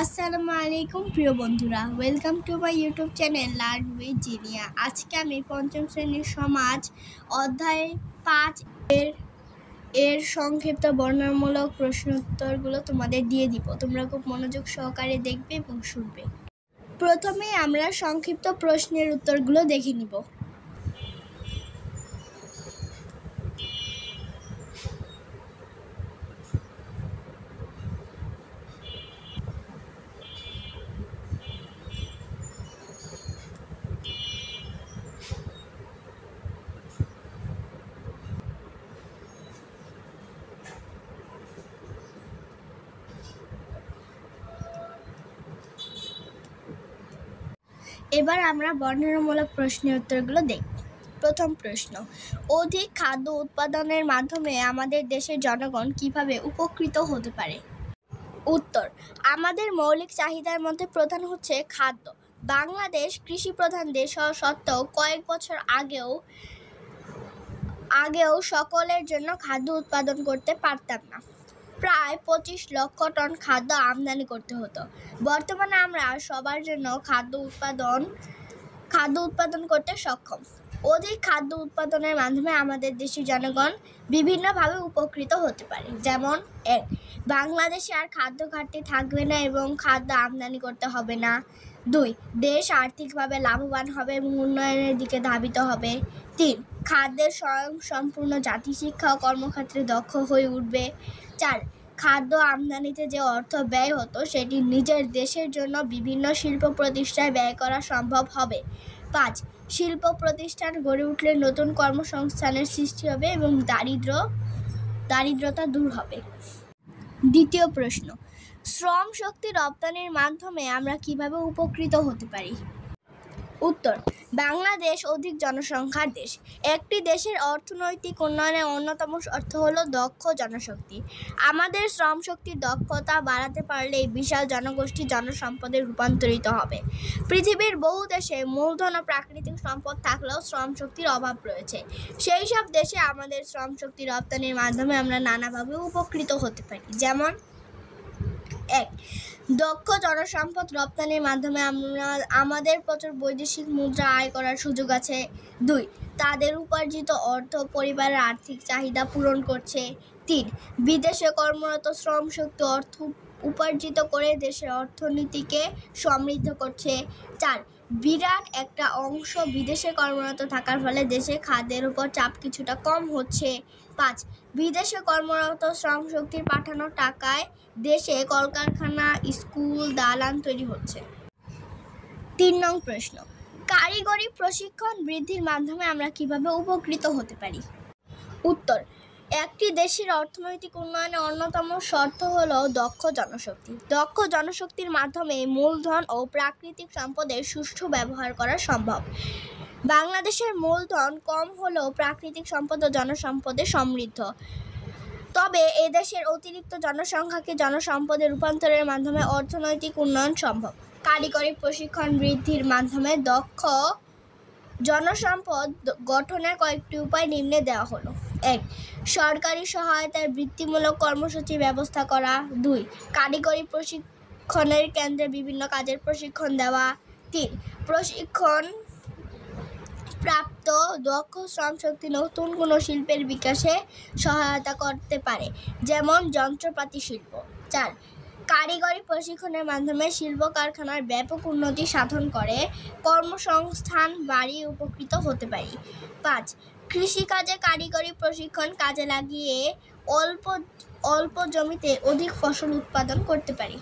আসসালামু আলাইকুম প্রিয় বন্ধুরা, welcome to my YouTube channel learn with Zinia. আজকে আমি পঞ্চম শ্রেণীর সমাজ অধ্যায় 5 এর সংক্ষিপ্ত বর্ণনামূলক প্রশ্নোত্তরগুলো তোমাদের দিয়ে দিব। তোমরা খুব মনোযোগ সহকারে দেখবে এবং শুনবে। প্রথমে আমরা সংক্ষিপ্ত প্রশ্নের উত্তরগুলো দেখে নিব। এবার আমরা বর্ণনামূলক প্রশ্নের উত্তরগুলো দেখব। প্রথম প্রশ্ন, অধিক খাদ্য উৎপাদনের মাধ্যমে আমাদের দেশের জনগণ কিভাবে উপকৃত হতে পারে? উত্তর, আমাদের মৌলিক চাহিদার মধ্যে প্রধান হচ্ছে খাদ্য। বাংলাদেশ কৃষি প্রধান দেশ হওয়া সত্ত্বেও কয়েক বছর আগেও সকলের জন্য খাদ্য উৎপাদন করতে পারতাম না। প্রায় 25 লক্ষ টন খাদ্য আমদানি করতে হতো। বর্তমানে আমরা সবার জন্য খাদ্য উৎপাদন করতে সক্ষম। অধিক খাদ্য উৎপাদনের মাধ্যমে আমাদের দেশের জনগণ বিভিন্নভাবে উপকৃত হতে পারে। যেমন 1. বাংলাদেশে আর খাদ্য ঘাটতি থাকবে না এবং খাদ্য আমদানি করতে হবে না। 2. দেশ আর্থিকভাবে লাভবান হবে এবং উন্নয়নের দিকে ধাবিত হবে। 3. খাদ্যের স্বয়ংসম্পূর্ণ জাতি শিক্ষা ও কর্মক্ষেত্রে দক্ষ হয়ে উঠবে। 4. খাদ্য আমদানিতে যে অর্থ ব্যয় হতো সেটি নিজের দেশের জন্য বিভিন্ন শিল্প প্রতিষ্ঠায় ব্যয় করা সম্ভব হবে। 5. শিল্প প্রতিষ্ঠান গড়ে উঠলে নতুন কর্মসংস্থানের সৃষ্টি হবে এবং দারিদ্রতা দূর হবে। দ্বিতীয় প্রশ্ন, শ্রম শক্তি রপ্তানির মাধ্যমে আমরা কিভাবে উপকৃত হতে পারি? উত্তর, বাংলাদেশ অধিক জনসংখ্যার দেশ। একটি দেশের অর্থনৈতিক উন্নয়নের অন্যতম শর্ত হল দক্ষ জনশক্তি। আমাদের শ্রম শক্তির দক্ষতা বাড়াতে পারলে বিশাল জনগোষ্ঠী জনসম্পদে রূপান্তরিত হবে। পৃথিবীর বহু দেশে মূলধন ও প্রাকৃতিক সম্পদ থাকলেও শ্রম শক্তির অভাব রয়েছে। সেই সব দেশে আমাদের শ্রম শক্তি রপ্তানির মাধ্যমে আমরা নানাভাবে উপকৃত হতে পারি। যেমন 1. দক্ষ জনসম্পদ রপ্তানির মাধ্যমে আমাদের প্রচুর বৈদেশিক মুদ্রা আয় করার সুযোগ আছে। 2. তাদের উপার্জিত অর্থ পরিবারের আর্থিক চাহিদা পূরণ করছে। 3. বিদেশে কর্মরত শ্রম শক্তি অর্থ উপার্জিত করে দেশের অর্থনীতিকে সমৃদ্ধ করছে। 4. বিরাট একটা অংশ বিদেশে কর্মরত থাকার ফলে দেশে খাদ্যের উপর চাপ কিছুটা কম হচ্ছে। 5. বিদেশে কর্মরত শ্রম শক্তির পাঠানো টাকায় দেশে কলকারখানা, স্কুল, দালান তৈরি হচ্ছে। 3 নং প্রশ্ন, কারিগরি প্রশিক্ষণ বৃদ্ধির মাধ্যমে আমরা কিভাবে উপকৃত হতে পারি? উত্তর, একটি দেশের অর্থনৈতিক উন্নয়নের অন্যতম শর্ত হল দক্ষ জনশক্তি। দক্ষ জনশক্তির মাধ্যমে মূলধন ও প্রাকৃতিক সম্পদের সুষ্ঠু ব্যবহার করা সম্ভব। বাংলাদেশের মূলধন কম হলেও প্রাকৃতিক সম্পদ ও জনসম্পদে সমৃদ্ধ। তবে এদেশের অতিরিক্ত জনসংখ্যাকে জনসম্পদে রূপান্তরের মাধ্যমে অর্থনৈতিক উন্নয়ন সম্ভব। কারিগরি প্রশিক্ষণ বৃদ্ধির মাধ্যমে দক্ষ জনসম্পদ গঠনের কয়েকটি উপায় নিম্নে দেওয়া হলো। 1. সরকারি সহায়তায় বৃত্তিমূলক কর্মসূচি ব্যবস্থা করা। 2. কারিগরি প্রশিক্ষণের কেন্দ্রে বিভিন্ন কাজের প্রশিক্ষণ দেওয়া। 3. প্রশিক্ষণ প্রাপ্ত দক্ষ শ্রমশক্তি নতুন কোনো শিল্পের বিকাশে সহায়তা করতে পারে, যেমন যন্ত্রপাতি শিল্প। 4. কারিগরি প্রশিক্ষণের মাধ্যমে শিল্প কারখানার ব্যাপক উন্নতি সাধন করে কর্মসংস্থান বাড়িয়ে উপকৃত হতে পারি। 5. কৃষিকাজে কারিগরি প্রশিক্ষণ কাজে লাগিয়ে অল্প জমিতে অধিক ফসল উৎপাদন করতে পারি।